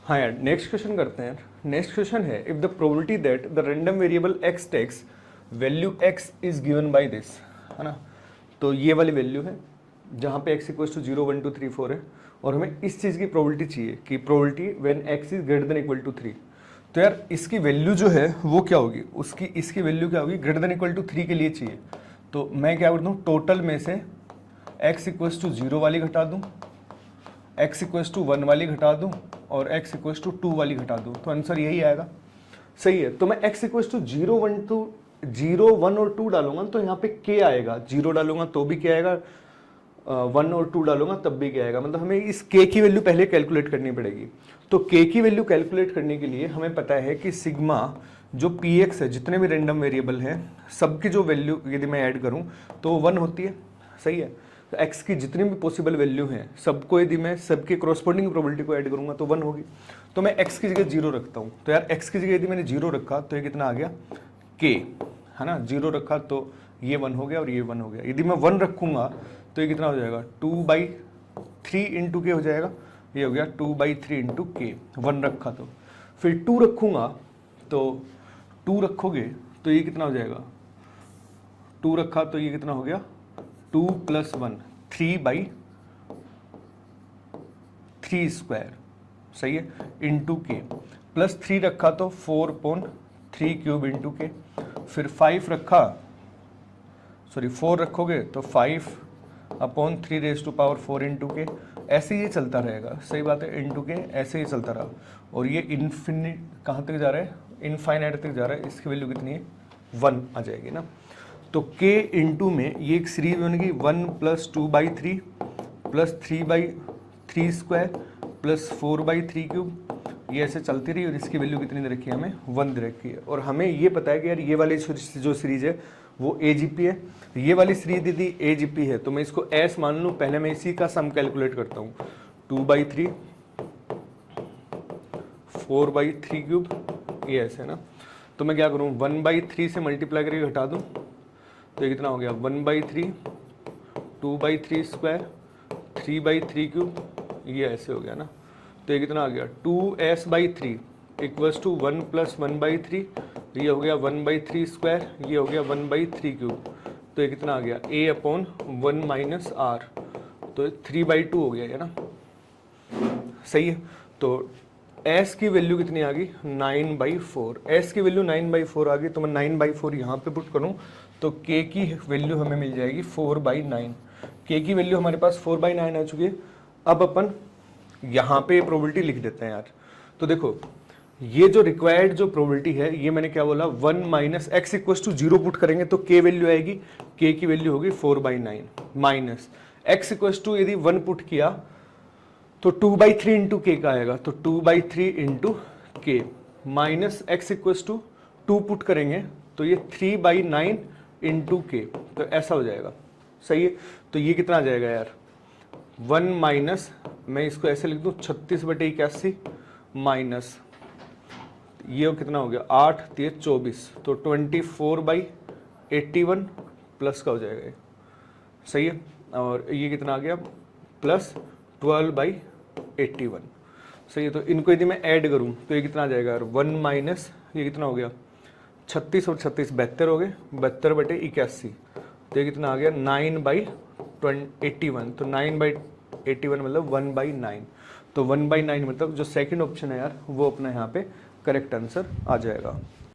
हाँ यार, next question करते हैं। नेक्स्ट क्वेश्चन है, if the probability that the random variable X takes value X is given by this, है ना। तो ये वाली वैल्यू है जहाँ पे x इक्वल टू 0 1 2 3 4 है, और हमें इस चीज़ की प्रोबेबिलिटी चाहिए कि probability when x is greater than equal to 3। तो यार इसकी वैल्यू जो है वो क्या होगी, उसकी इसकी वैल्यू क्या होगी, ग्रेटर देन इक्वल टू 3 के लिए चाहिए। तो मैं क्या करता हूँ, टोटल में से x इक्वल टू 0 वाली घटा दूँ, x इक्वल टू 1 वाली घटा दूँ, और x इक्वल टू 2 वाली घटा दूँ, तो आंसर यही आएगा। सही है। तो मैं x इक्वल टू 0 1 और 2 डालूंगा तो यहाँ पे k आएगा, 0 डालूंगा तो भी k आएगा, 1 और 2 डालूंगा तब भी k आएगा। मतलब हमें इस k की वैल्यू पहले कैलकुलेट करनी पड़ेगी। तो k की वैल्यू कैलकुलेट करने के लिए हमें पता है कि सिग्मा जो px है, जितने भी रैंडम वेरिएबल हैं सबकी जो वैल्यू यदि मैं ऐड करूँ तो 1 होती है। सही है। तो x की जितनी भी पॉसिबल वैल्यू हैं सबको यदि मैं सबके कॉरस्पॉन्डिंग प्रोबेबिलिटी को ऐड करूंगा तो 1 होगी। तो मैं x की जगह 0 रखता हूँ। तो यार x की जगह यदि मैंने 0 रखा तो ये कितना आ गया, k, है ना। 0 रखा तो ये 1 हो गया और ये 1 हो गया। यदि मैं 1 रखूंगा तो ये कितना हो जाएगा, 2/3 इंटू के हो जाएगा। ये हो गया 2/3 इंटू के, 1 रखा तो। फिर 2 रखूंगा तो 2 रखोगे तो ये कितना हो जाएगा, 2 रखा तो ये कितना हो गया, 2 + 1 3/3 स्क्वायर। सही है, इंटू के, प्लस 3 रखा तो 4/3 क्यूब इंटू के। फिर 5 रखा, सॉरी 4 रखोगे तो 5/3⁴ इंटू के। ऐसे ये चलता रहेगा। सही बात है, इंटू के ऐसे ही चलता रहा। और ये इन्फिनिट कहाँ तक जा रहा है, इनफाइनाइट तक जा रहा है। इसकी वैल्यू कितनी है, 1 आ जाएगी ना। तो k इंटू में ये एक सीरीज बनेगी 1 + 2/3 + 3/3 स्क्वायर + 4/3 क्यूब। ये ऐसे चलती रही और इसकी वैल्यू कितनी दे रखी है, हमें 1 दे रखी है। और हमें ये पता है कि यार ये वाली जो सीरीज है वो AGP है। ये वाली सीरीज यदि AGP है तो मैं इसको S मान लूँ। पहले मैं इसी का सम कैलकुलेट करता हूँ, 2/3 4/3 क्यूब, ये ऐसे है ना। तो मैं क्या करूँ, 1/3 से मल्टीप्लाई करके घटा दूँ तो ये कितना हो गया, 1/3 2/3 स्क्वायर 3/3 क्यूब, ये ऐसे हो गया ना। तो ये कितना आ गया, 2s/3 इक्वल्स टू 1 + 1/3, ये हो गया 1/3 स्क्वायर, ये हो गया 1/3 क्यूब। तो ये कितना आ गया, a/1 - r, तो 3/2 हो गया है ना। सही है। तो s की वैल्यू कितनी आ गई, 9/4। s की वैल्यू 9/4 आ गई तो मैं 9/4 यहाँ पे पुट करूँ तो k की वैल्यू हमें मिल जाएगी 4/9। k की वैल्यू हमारे पास 4/9 आ चुकी है। अब अपन यहाँ पे प्रोबेबिलिटी लिख देते हैं यार। तो देखो ये जो रिक्वायर्ड जो प्रोबेबिलिटी है, ये मैंने क्या बोला, 1 - x = 0 पुट करेंगे तो k वैल्यू आएगी, k की वैल्यू होगी 4/9 माइनस x = यदि 1 पुट किया तो 2/3 इंटू के का आएगा, तो 2/3 इंटू के माइनस x = 2 पुट करेंगे तो ये 3/9 इंटू के, तो ऐसा हो जाएगा। सही है। तो ये कितना आ जाएगा यार, 1 माइनस, मैं इसको ऐसे लिख दूँ 36/81 माइनस ये कितना हो गया, 8 × 24, तो 24/81 प्लस का हो जाएगा। सही है। और ये कितना आ गया, प्लस 12/81। सही है। तो इनको यदि मैं ऐड करूं तो ये कितना आ जाएगा, 1 माइनस ये कितना हो गया, 36 और 36 72 हो गए, 72/81। तो ये कितना आ गया, 9/81। तो 9/81 मतलब 1/9। तो 1/9 मतलब जो सेकंड ऑप्शन है यार वो अपना यहाँ पे करेक्ट आंसर आ जाएगा।